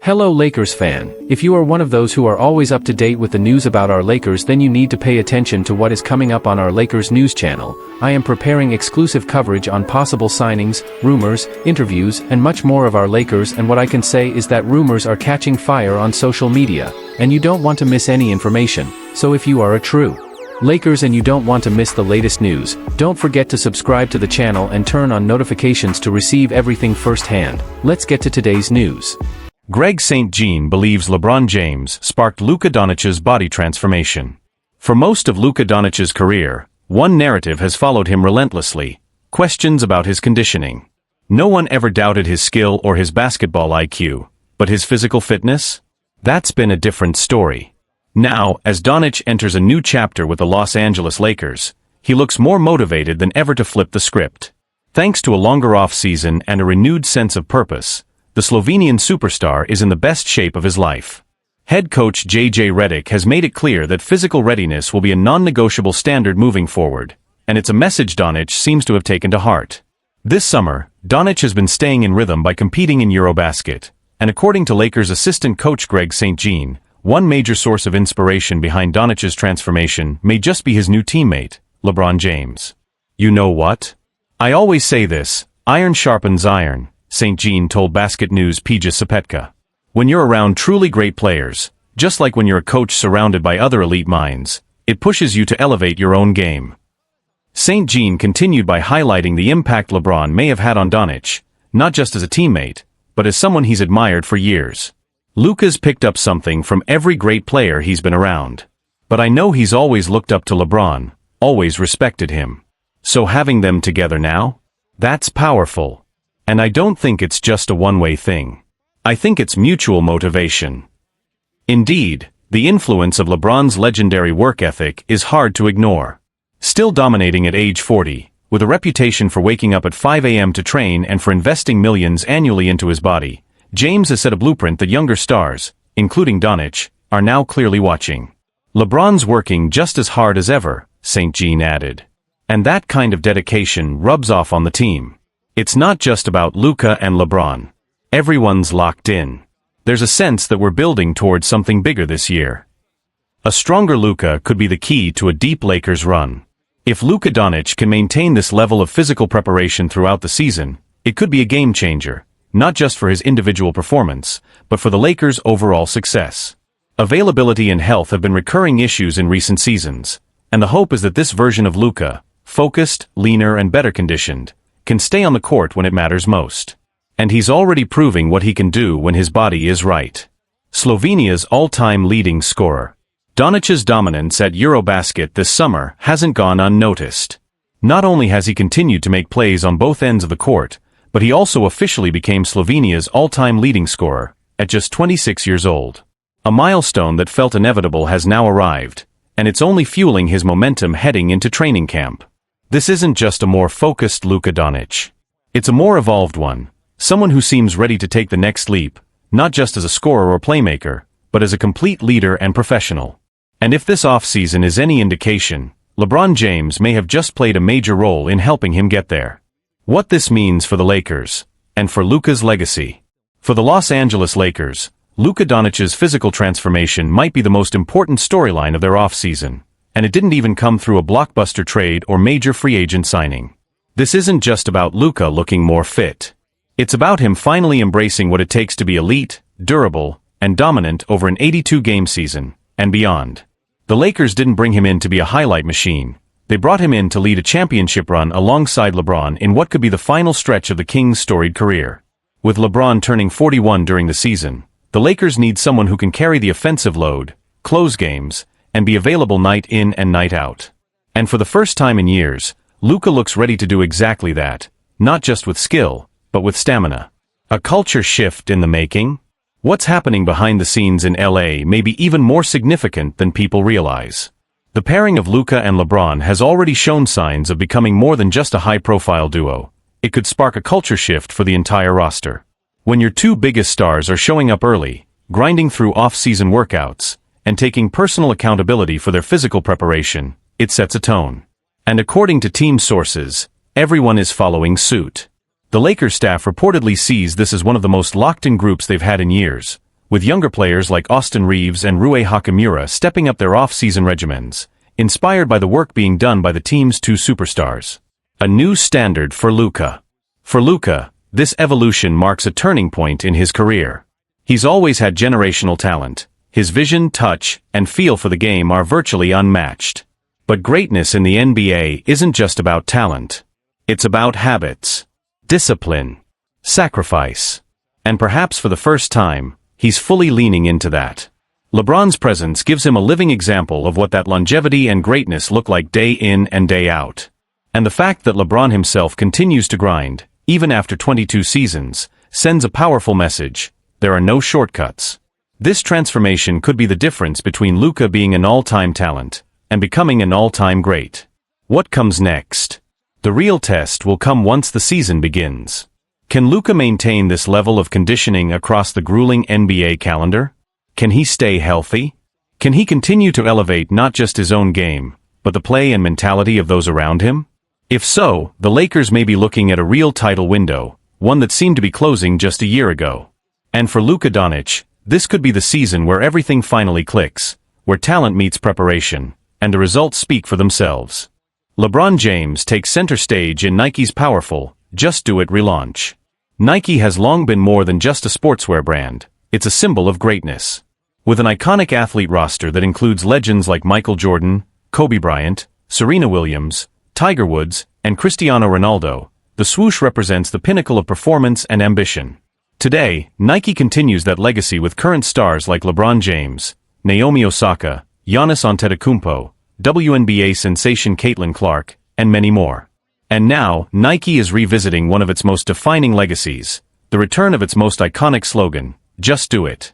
Hello Lakers fan. If you are one of those who are always up to date with the news about our Lakers, then you need to pay attention to what is coming up on our Lakers news channel. I am preparing exclusive coverage on possible signings, rumors, interviews, and much more of our Lakers, and what I can say is that rumors are catching fire on social media, and you don't want to miss any information. So if you are a true Lakers and you don't want to miss the latest news, don't forget to subscribe to the channel and turn on notifications to receive everything firsthand. Let's get to today's news. Greg St. Jean believes LeBron James sparked Luka Donic's body transformation. For most of Luka Donic's career, one narrative has followed him relentlessly: questions about his conditioning. No one ever doubted his skill or his basketball IQ, but his physical fitness? That's been a different story. Now, as Donic enters a new chapter with the Los Angeles Lakers, he looks more motivated than ever to flip the script. Thanks to a longer off-season and a renewed sense of purpose, the Slovenian superstar is in the best shape of his life. Head coach J.J. Redick has made it clear that physical readiness will be a non-negotiable standard moving forward, and it's a message Donic seems to have taken to heart. This summer, Donic has been staying in rhythm by competing in EuroBasket, and according to Lakers assistant coach Greg St. Jean, one major source of inspiration behind Donic's transformation may just be his new teammate, LeBron James. You know what? I always say this: iron sharpens iron, St. Jean told Basket News' Pija Sapetka. When you're around truly great players, just like when you're a coach surrounded by other elite minds, it pushes you to elevate your own game. St. Jean continued by highlighting the impact LeBron may have had on Donic, not just as a teammate, but as someone he's admired for years. Luka's picked up something from every great player he's been around. But I know he's always looked up to LeBron, always respected him. So having them together now? That's powerful. And I don't think it's just a one-way thing. I think it's mutual motivation. Indeed, the influence of LeBron's legendary work ethic is hard to ignore. Still dominating at age 40, with a reputation for waking up at 5 a.m. to train and for investing millions annually into his body, James has set a blueprint that younger stars, including Donic, are now clearly watching. LeBron's working just as hard as ever, St. Jean added. And that kind of dedication rubs off on the team. It's not just about Luka and LeBron. Everyone's locked in. There's a sense that we're building towards something bigger this year. A stronger Luka could be the key to a deep Lakers run. If Luka Donic can maintain this level of physical preparation throughout the season, it could be a game changer, not just for his individual performance, but for the Lakers' overall success. Availability and health have been recurring issues in recent seasons, and the hope is that this version of Luka, focused, leaner, and better conditioned, can stay on the court when it matters most. And he's already proving what he can do when his body is right. Slovenia's all-time leading scorer. Donic's dominance at EuroBasket this summer hasn't gone unnoticed. Not only has he continued to make plays on both ends of the court, but he also officially became Slovenia's all-time leading scorer, at just 26 years old. A milestone that felt inevitable has now arrived, and it's only fueling his momentum heading into training camp. This isn't just a more focused Luka Donic. It's a more evolved one, someone who seems ready to take the next leap, not just as a scorer or playmaker, but as a complete leader and professional. And if this offseason is any indication, LeBron James may have just played a major role in helping him get there. What this means for the Lakers, and for Luka's legacy. For the Los Angeles Lakers, Luka Donic's physical transformation might be the most important storyline of their offseason. And it didn't even come through a blockbuster trade or major free agent signing. This isn't just about Luka looking more fit. It's about him finally embracing what it takes to be elite, durable, and dominant over an 82-game season, and beyond. The Lakers didn't bring him in to be a highlight machine. They brought him in to lead a championship run alongside LeBron in what could be the final stretch of the Kings' storied career. With LeBron turning 41 during the season, the Lakers need someone who can carry the offensive load, close games, and be available night in and night out. And for the first time in years, Luka looks ready to do exactly that, not just with skill, but with stamina. A culture shift in the making? What's happening behind the scenes in LA may be even more significant than people realize. The pairing of Luka and LeBron has already shown signs of becoming more than just a high-profile duo. It could spark a culture shift for the entire roster. When your two biggest stars are showing up early, grinding through off-season workouts, and taking personal accountability for their physical preparation, it sets a tone. And according to team sources, everyone is following suit. The Lakers staff reportedly sees this as one of the most locked-in groups they've had in years, with younger players like Austin Reeves and Rui Hachimura stepping up their off-season regimens, inspired by the work being done by the team's two superstars. A new standard for Luka. For Luka, this evolution marks a turning point in his career. He's always had generational talent. His vision, touch, and feel for the game are virtually unmatched. But greatness in the NBA isn't just about talent. It's about habits, discipline, sacrifice. And perhaps for the first time, he's fully leaning into that. LeBron's presence gives him a living example of what that longevity and greatness look like day in and day out. And the fact that LeBron himself continues to grind, even after 22 seasons, sends a powerful message: there are no shortcuts. This transformation could be the difference between Luka being an all-time talent and becoming an all-time great. What comes next? The real test will come once the season begins. Can Luka maintain this level of conditioning across the grueling NBA calendar? Can he stay healthy? Can he continue to elevate not just his own game, but the play and mentality of those around him? If so, the Lakers may be looking at a real title window, one that seemed to be closing just a year ago. And for Luka Donic, this could be the season where everything finally clicks, where talent meets preparation, and the results speak for themselves. LeBron James takes center stage in Nike's powerful Just Do It relaunch. Nike has long been more than just a sportswear brand. It's a symbol of greatness. With an iconic athlete roster that includes legends like Michael Jordan, Kobe Bryant, Serena Williams, Tiger Woods, and Cristiano Ronaldo, the swoosh represents the pinnacle of performance and ambition. Today, Nike continues that legacy with current stars like LeBron James, Naomi Osaka, Giannis Antetokounmpo, WNBA sensation Caitlin Clark, and many more. And now, Nike is revisiting one of its most defining legacies, the return of its most iconic slogan, Just Do It.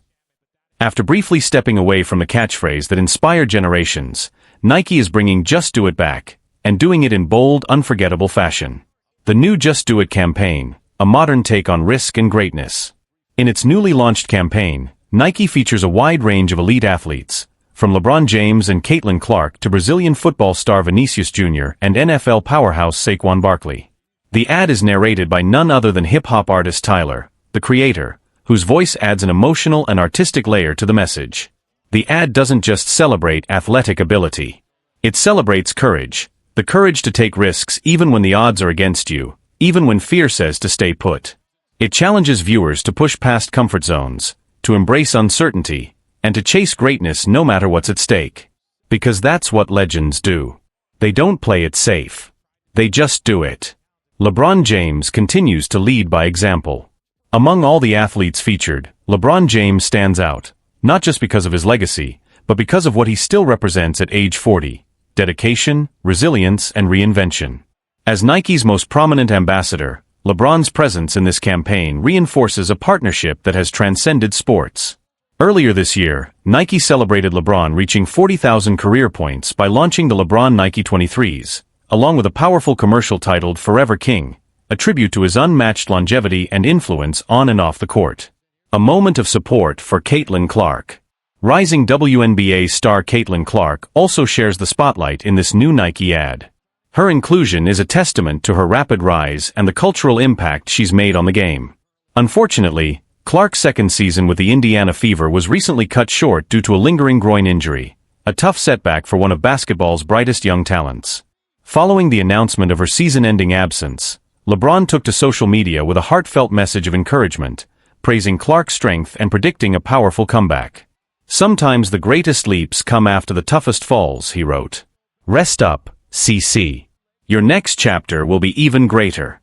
After briefly stepping away from the catchphrase that inspired generations, Nike is bringing Just Do It back, and doing it in bold, unforgettable fashion. The new Just Do It campaign, a modern take on risk and greatness. In its newly launched campaign, Nike features a wide range of elite athletes, from LeBron James and Caitlin Clark to Brazilian football star Vinicius Jr. and NFL powerhouse Saquon Barkley. The ad is narrated by none other than hip-hop artist Tyler, the Creator, whose voice adds an emotional and artistic layer to the message. The ad doesn't just celebrate athletic ability. It celebrates courage, the courage to take risks even when the odds are against you, even when fear says to stay put. It challenges viewers to push past comfort zones, to embrace uncertainty, and to chase greatness no matter what's at stake. Because that's what legends do. They don't play it safe. They just do it. LeBron James continues to lead by example. Among all the athletes featured, LeBron James stands out, not just because of his legacy, but because of what he still represents at age 40, dedication, resilience, and reinvention. As Nike's most prominent ambassador, LeBron's presence in this campaign reinforces a partnership that has transcended sports. Earlier this year, Nike celebrated LeBron reaching 40,000 career points by launching the LeBron Nike 23s, along with a powerful commercial titled Forever King, a tribute to his unmatched longevity and influence on and off the court. A moment of support for Caitlin Clark. Rising WNBA star Caitlin Clark also shares the spotlight in this new Nike ad. Her inclusion is a testament to her rapid rise and the cultural impact she's made on the game. Unfortunately, Clark's second season with the Indiana Fever was recently cut short due to a lingering groin injury, a tough setback for one of basketball's brightest young talents. Following the announcement of her season-ending absence, LeBron took to social media with a heartfelt message of encouragement, praising Clark's strength and predicting a powerful comeback. Sometimes the greatest leaps come after the toughest falls, he wrote. Rest up, CC. Your next chapter will be even greater.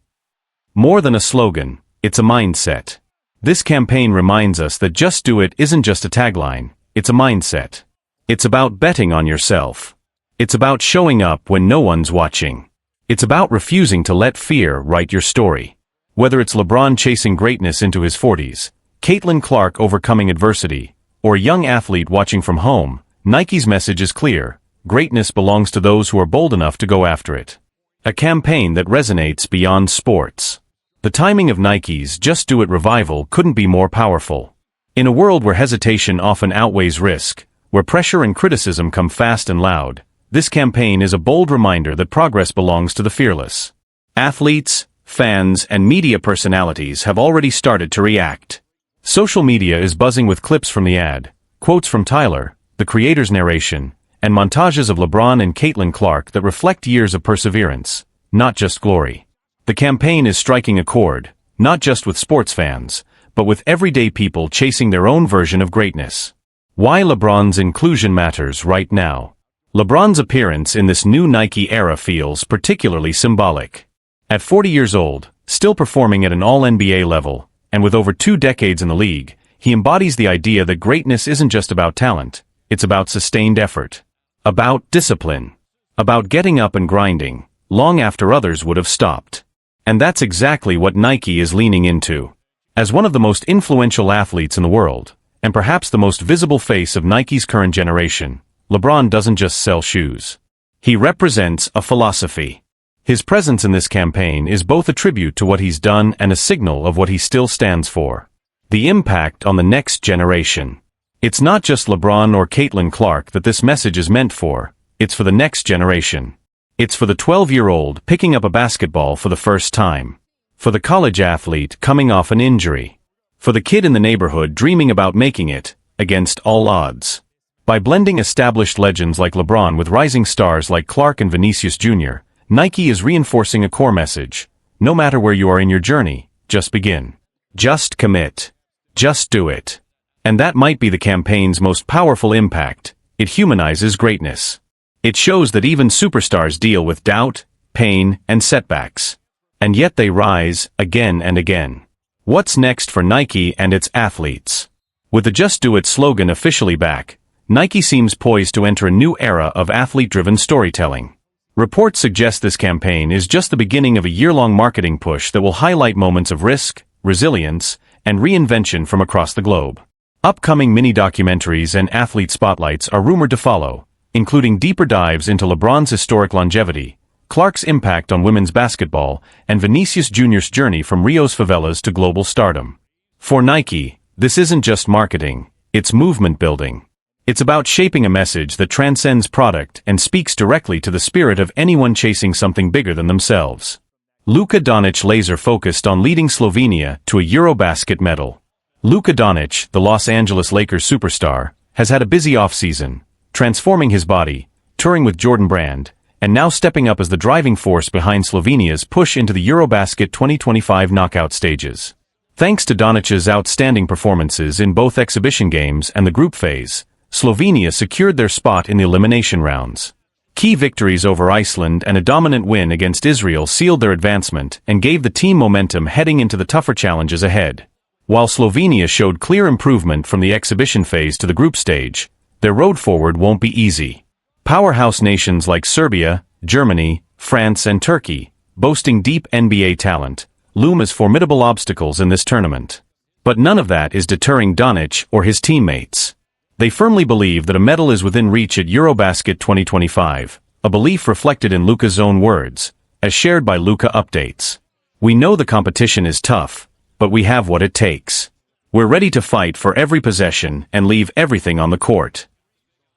More than a slogan, it's a mindset. This campaign reminds us that Just Do It isn't just a tagline, it's a mindset. It's about betting on yourself. It's about showing up when no one's watching. It's about refusing to let fear write your story. Whether it's LeBron chasing greatness into his 40s, Caitlin Clark overcoming adversity, or a young athlete watching from home, Nike's message is clear: greatness belongs to those who are bold enough to go after it. A campaign that resonates beyond sports. The timing of Nike's Just Do It revival couldn't be more powerful. In a world where hesitation often outweighs risk, where pressure and criticism come fast and loud, this campaign is a bold reminder that progress belongs to the fearless. Athletes, fans, and media personalities have already started to react. Social media is buzzing with clips from the ad, quotes from Tyler, the creator's narration, and montages of LeBron and Caitlin Clark that reflect years of perseverance, not just glory. The campaign is striking a chord, not just with sports fans, but with everyday people chasing their own version of greatness. Why LeBron's inclusion matters right now. LeBron's appearance in this new Nike era feels particularly symbolic. At 40 years old, still performing at an all-NBA level, and with over 2 decades in the league, he embodies the idea that greatness isn't just about talent, it's about sustained effort. About discipline. About getting up and grinding, long after others would have stopped. And that's exactly what Nike is leaning into. As one of the most influential athletes in the world, and perhaps the most visible face of Nike's current generation, LeBron doesn't just sell shoes. He represents a philosophy. His presence in this campaign is both a tribute to what he's done and a signal of what he still stands for. The impact on the next generation. It's not just LeBron or Caitlin Clark that this message is meant for, it's for the next generation. It's for the 12-year-old picking up a basketball for the first time. For the college athlete coming off an injury. For the kid in the neighborhood dreaming about making it, against all odds. By blending established legends like LeBron with rising stars like Clark and Vinicius Jr., Nike is reinforcing a core message. No matter where you are in your journey, just begin. Just commit. Just do it. And that might be the campaign's most powerful impact. It humanizes greatness. It shows that even superstars deal with doubt, pain, and setbacks. And yet they rise, again and again. What's next for Nike and its athletes? With the Just Do It slogan officially back, Nike seems poised to enter a new era of athlete-driven storytelling. Reports suggest this campaign is just the beginning of a year-long marketing push that will highlight moments of risk, resilience, and reinvention from across the globe. Upcoming mini-documentaries and athlete spotlights are rumored to follow, including deeper dives into LeBron's historic longevity, Clark's impact on women's basketball, and Vinicius Jr.'s journey from Rio's favelas to global stardom. For Nike, this isn't just marketing, it's movement building. It's about shaping a message that transcends product and speaks directly to the spirit of anyone chasing something bigger than themselves. Luka Donic laser-focused on leading Slovenia to a EuroBasket medal. Luka Donic, the Los Angeles Lakers superstar, has had a busy offseason, transforming his body, touring with Jordan Brand, and now stepping up as the driving force behind Slovenia's push into the EuroBasket 2025 knockout stages. Thanks to Donic's outstanding performances in both exhibition games and the group phase, Slovenia secured their spot in the elimination rounds. Key victories over Iceland and a dominant win against Israel sealed their advancement and gave the team momentum heading into the tougher challenges ahead. While Slovenia showed clear improvement from the exhibition phase to the group stage, their road forward won't be easy. Powerhouse nations like Serbia, Germany, France and Turkey, boasting deep NBA talent, loom as formidable obstacles in this tournament. But none of that is deterring Donic or his teammates. They firmly believe that a medal is within reach at EuroBasket 2025, a belief reflected in Luka's own words, as shared by Luka Updates. We know the competition is tough, but we have what it takes. We're ready to fight for every possession and leave everything on the court.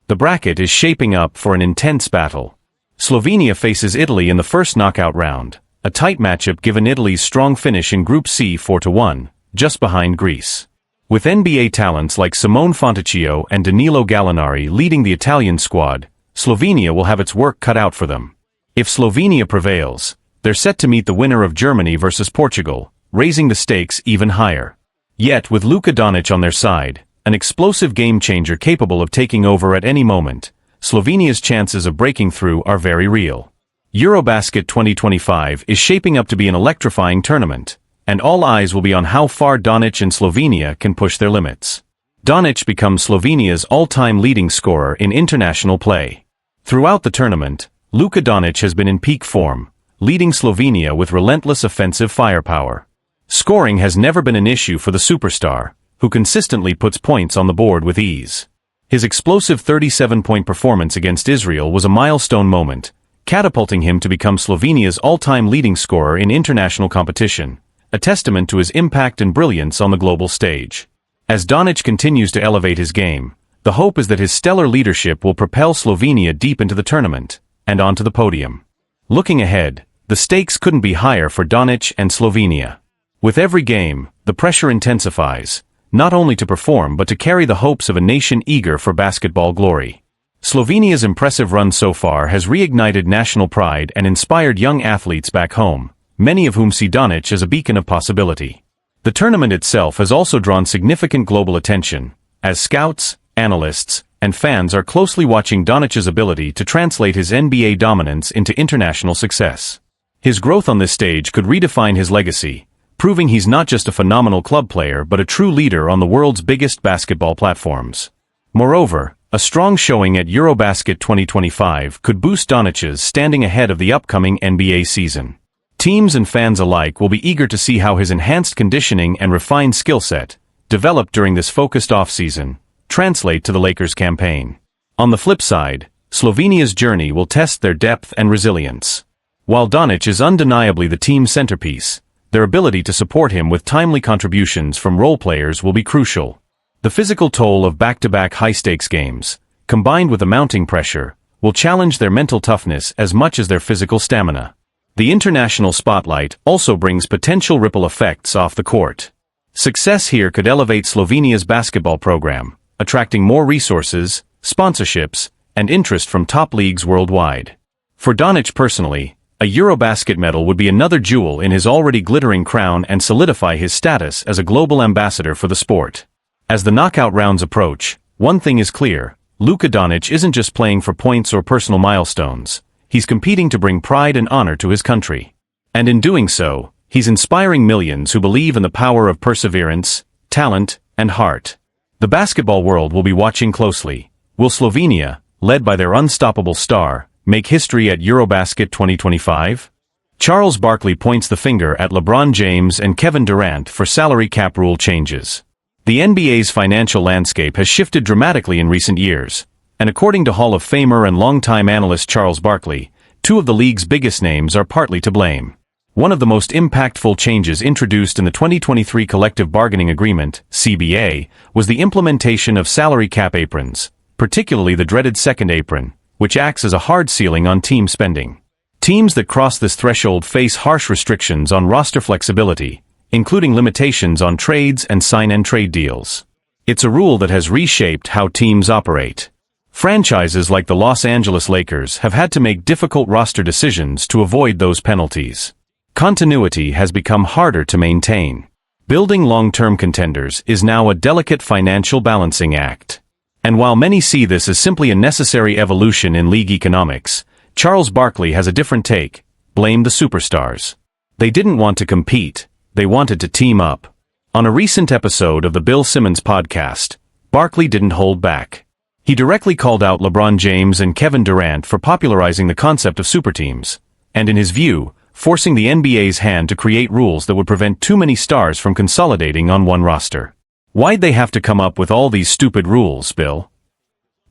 The bracket is shaping up for an intense battle. Slovenia faces Italy in the first knockout round, a tight matchup given Italy's strong finish in Group C 4-1, just behind Greece. With NBA talents like Simone Fontecchio and Danilo Gallinari leading the Italian squad, Slovenia will have its work cut out for them. If Slovenia prevails, they're set to meet the winner of Germany versus Portugal, raising the stakes even higher. Yet, with Luka Donic on their side, an explosive game-changer capable of taking over at any moment, Slovenia's chances of breaking through are very real. EuroBasket 2025 is shaping up to be an electrifying tournament, and all eyes will be on how far Donic and Slovenia can push their limits. Donic becomes Slovenia's all-time leading scorer in international play. Throughout the tournament, Luka Donic has been in peak form, leading Slovenia with relentless offensive firepower. Scoring has never been an issue for the superstar, who consistently puts points on the board with ease. His explosive 37-point performance against Israel was a milestone moment, catapulting him to become Slovenia's all-time leading scorer in international competition, a testament to his impact and brilliance on the global stage. As Donic continues to elevate his game, the hope is that his stellar leadership will propel Slovenia deep into the tournament, and onto the podium. Looking ahead, the stakes couldn't be higher for Donic and Slovenia. With every game, the pressure intensifies, not only to perform but to carry the hopes of a nation eager for basketball glory. Slovenia's impressive run so far has reignited national pride and inspired young athletes back home, many of whom see Donic as a beacon of possibility. The tournament itself has also drawn significant global attention, as scouts, analysts, and fans are closely watching Donic's ability to translate his NBA dominance into international success. His growth on this stage could redefine his legacy, proving he's not just a phenomenal club player but a true leader on the world's biggest basketball platforms. Moreover, a strong showing at EuroBasket 2025 could boost Donic's standing ahead of the upcoming NBA season. Teams and fans alike will be eager to see how his enhanced conditioning and refined skill set, developed during this focused offseason, translate to the Lakers campaign. On the flip side, Slovenia's journey will test their depth and resilience. While Donic is undeniably the team's centerpiece, their ability to support him with timely contributions from role players will be crucial. The physical toll of back-to-back high-stakes games, combined with the mounting pressure, will challenge their mental toughness as much as their physical stamina. The international spotlight also brings potential ripple effects off the court. Success here could elevate Slovenia's basketball program, attracting more resources, sponsorships, and interest from top leagues worldwide. For Donic personally, a EuroBasket medal would be another jewel in his already glittering crown and solidify his status as a global ambassador for the sport. As the knockout rounds approach, one thing is clear: Luka Donic isn't just playing for points or personal milestones. He's competing to bring pride and honor to his country. And in doing so, he's inspiring millions who believe in the power of perseverance, talent, and heart. The basketball world will be watching closely. Will Slovenia, led by their unstoppable star, make history at EuroBasket 2025? Charles Barkley points the finger at LeBron James and Kevin Durant for salary cap rule changes. The NBA's financial landscape has shifted dramatically in recent years, and according to Hall of Famer and longtime analyst Charles Barkley, two of the league's biggest names are partly to blame. One of the most impactful changes introduced in the 2023 Collective Bargaining Agreement, CBA, was the implementation of salary cap aprons, particularly the dreaded second apron, which acts as a hard ceiling on team spending. Teams that cross this threshold face harsh restrictions on roster flexibility, including limitations on trades and sign-and-trade deals. It's a rule that has reshaped how teams operate. Franchises like the Los Angeles Lakers have had to make difficult roster decisions to avoid those penalties. Continuity has become harder to maintain. Building long-term contenders is now a delicate financial balancing act. And while many see this as simply a necessary evolution in league economics, Charles Barkley has a different take: blame the superstars. They didn't want to compete, they wanted to team up. On a recent episode of the Bill Simmons podcast, Barkley didn't hold back. He directly called out LeBron James and Kevin Durant for popularizing the concept of superteams, and in his view, forcing the NBA's hand to create rules that would prevent too many stars from consolidating on one roster. Why'd they have to come up with all these stupid rules, Bill?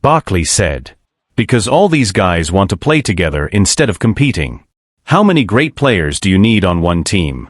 Barkley said. Because all these guys want to play together instead of competing. How many great players do you need on one team?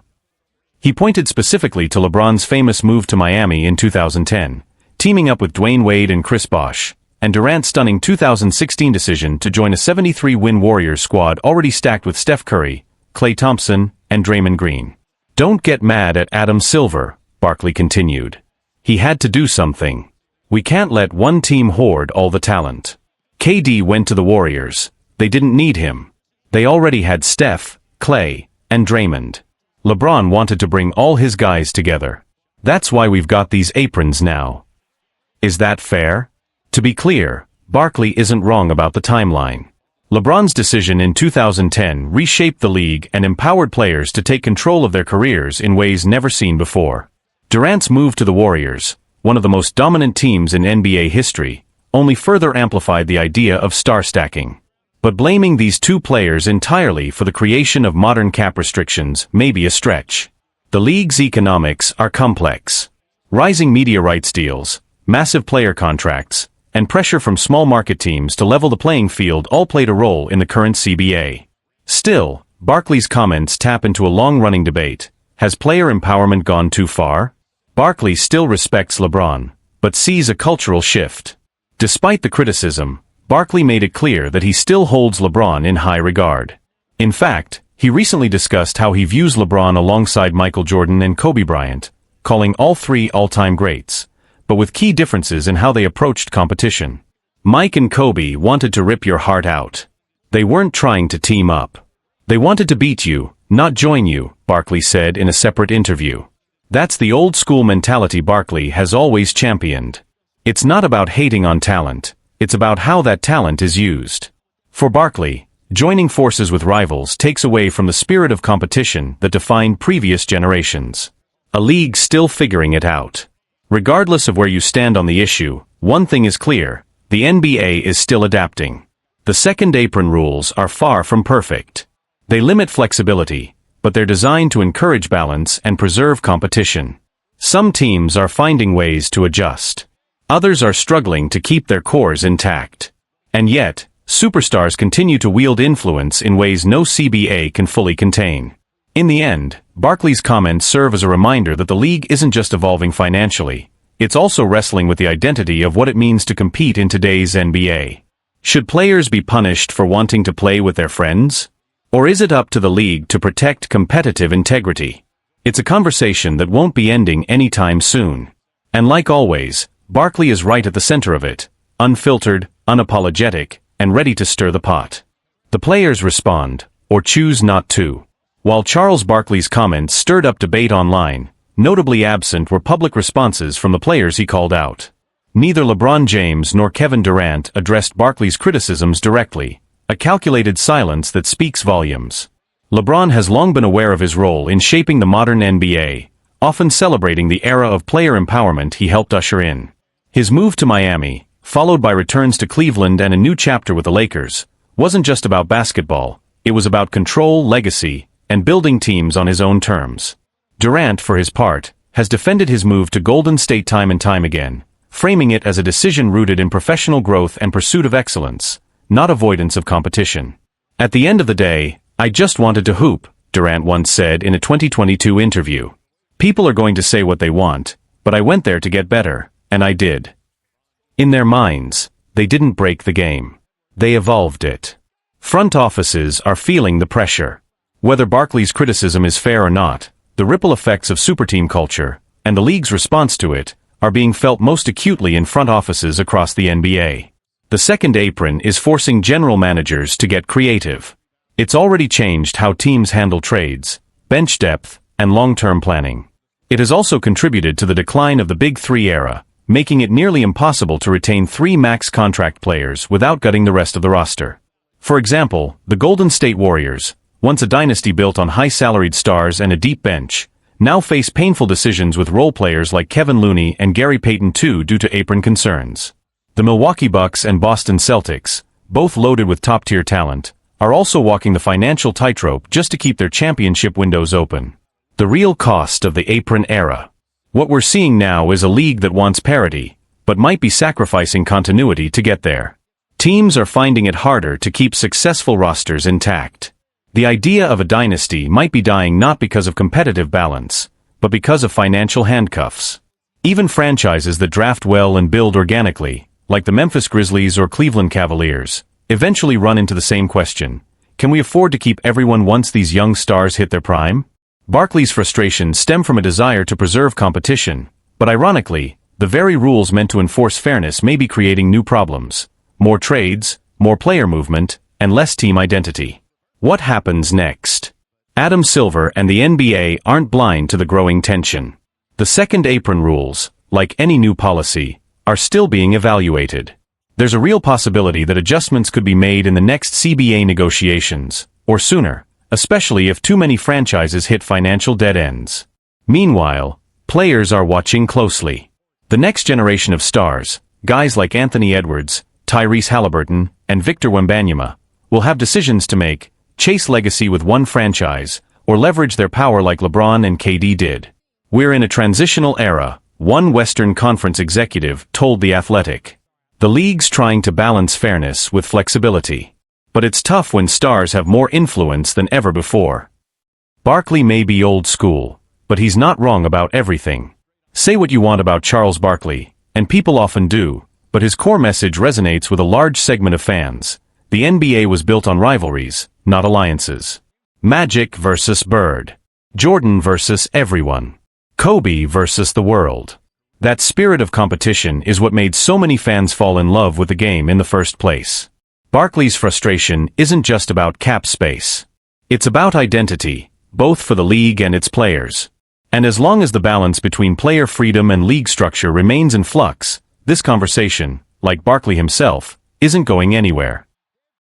He pointed specifically to LeBron's famous move to Miami in 2010, teaming up with Dwayne Wade and Chris Bosh, and Durant's stunning 2016 decision to join a 73-win Warriors squad already stacked with Steph Curry, Klay Thompson, and Draymond Green. Don't get mad at Adam Silver, Barkley continued. He had to do something. We can't let one team hoard all the talent. KD went to the Warriors. They didn't need him. They already had Steph, Klay, and Draymond. LeBron wanted to bring all his guys together. That's why we've got these aprons now. Is that fair? To be clear, Barkley isn't wrong about the timeline. LeBron's decision in 2010 reshaped the league and empowered players to take control of their careers in ways never seen before. Durant's move to the Warriors, one of the most dominant teams in NBA history, only further amplified the idea of star stacking. But blaming these two players entirely for the creation of modern cap restrictions may be a stretch. The league's economics are complex. Rising media rights deals, massive player contracts, and pressure from small market teams to level the playing field all played a role in the current CBA. Still, Barkley's comments tap into a long-running debate. Has player empowerment gone too far? Barkley still respects LeBron, but sees a cultural shift. Despite the criticism, Barkley made it clear that he still holds LeBron in high regard. In fact, he recently discussed how he views LeBron alongside Michael Jordan and Kobe Bryant, calling all three all-time greats, but with key differences in how they approached competition. Mike and Kobe wanted to rip your heart out. They weren't trying to team up. They wanted to beat you, not join you, Barkley said in a separate interview. That's the old-school mentality Barkley has always championed. It's not about hating on talent, it's about how that talent is used. For Barkley, joining forces with rivals takes away from the spirit of competition that defined previous generations. A league still figuring it out. Regardless of where you stand on the issue, one thing is clear, the NBA is still adapting. The second apron rules are far from perfect. They limit flexibility, but they're designed to encourage balance and preserve competition. Some teams are finding ways to adjust. Others are struggling to keep their cores intact. And yet, superstars continue to wield influence in ways no CBA can fully contain. In the end, Barkley's comments serve as a reminder that the league isn't just evolving financially, it's also wrestling with the identity of what it means to compete in today's NBA. Should players be punished for wanting to play with their friends? Or is it up to the league to protect competitive integrity? It's a conversation that won't be ending anytime soon. And like always, Barkley is right at the center of it, unfiltered, unapologetic, and ready to stir the pot. The players respond, or choose not to. While Charles Barkley's comments stirred up debate online, notably absent were public responses from the players he called out. Neither LeBron James nor Kevin Durant addressed Barkley's criticisms directly, a calculated silence that speaks volumes. LeBron has long been aware of his role in shaping the modern NBA, often celebrating the era of player empowerment he helped usher in. His move to Miami, followed by returns to Cleveland and a new chapter with the Lakers, wasn't just about basketball, it was about control, legacy, and building teams on his own terms. Durant, for his part, has defended his move to Golden State time and time again, framing it as a decision rooted in professional growth and pursuit of excellence, not avoidance of competition. At the end of the day, I just wanted to hoop, Durant once said in a 2022 interview. People are going to say what they want, but I went there to get better, and I did. In their minds, they didn't break the game. They evolved it. Front offices are feeling the pressure. Whether Barkley's criticism is fair or not, the ripple effects of superteam culture, and the league's response to it, are being felt most acutely in front offices across the NBA. The second apron is forcing general managers to get creative. It's already changed how teams handle trades, bench depth, and long-term planning. It has also contributed to the decline of the Big Three era, making it nearly impossible to retain 3 max contract players without gutting the rest of the roster. For example, the Golden State Warriors, once a dynasty built on high-salaried stars and a deep bench, now face painful decisions with role players like Kevin Looney and Gary Payton II due to apron concerns. The Milwaukee Bucks and Boston Celtics, both loaded with top-tier talent, are also walking the financial tightrope just to keep their championship windows open. The real cost of the apron era. What we're seeing now is a league that wants parity, but might be sacrificing continuity to get there. Teams are finding it harder to keep successful rosters intact. The idea of a dynasty might be dying not because of competitive balance, but because of financial handcuffs. Even franchises that draft well and build organically, like the Memphis Grizzlies or Cleveland Cavaliers, eventually run into the same question. Can we afford to keep everyone once these young stars hit their prime? Barkley's frustrations stem from a desire to preserve competition, but ironically, the very rules meant to enforce fairness may be creating new problems. More trades, more player movement, and less team identity. What happens next? Adam Silver and the NBA aren't blind to the growing tension. The second apron rules, like any new policy, are still being evaluated. There's a real possibility that adjustments could be made in the next CBA negotiations, or sooner, especially if too many franchises hit financial dead ends. Meanwhile, players are watching closely. The next generation of stars, guys like Anthony Edwards, Tyrese Halliburton, and Victor Wembanyama, will have decisions to make: chase legacy with one franchise, or leverage their power like LeBron and KD did. We're in a transitional era, one Western Conference executive told The Athletic. The league's trying to balance fairness with flexibility. But it's tough when stars have more influence than ever before. Barkley may be old school, but he's not wrong about everything. Say what you want about Charles Barkley, and people often do, but his core message resonates with a large segment of fans. The NBA was built on rivalries, not alliances. Magic versus Bird. Jordan versus everyone. Kobe versus the world. That spirit of competition is what made so many fans fall in love with the game in the first place. Barkley's frustration isn't just about cap space. It's about identity, both for the league and its players. And as long as the balance between player freedom and league structure remains in flux, this conversation, like Barkley himself, isn't going anywhere.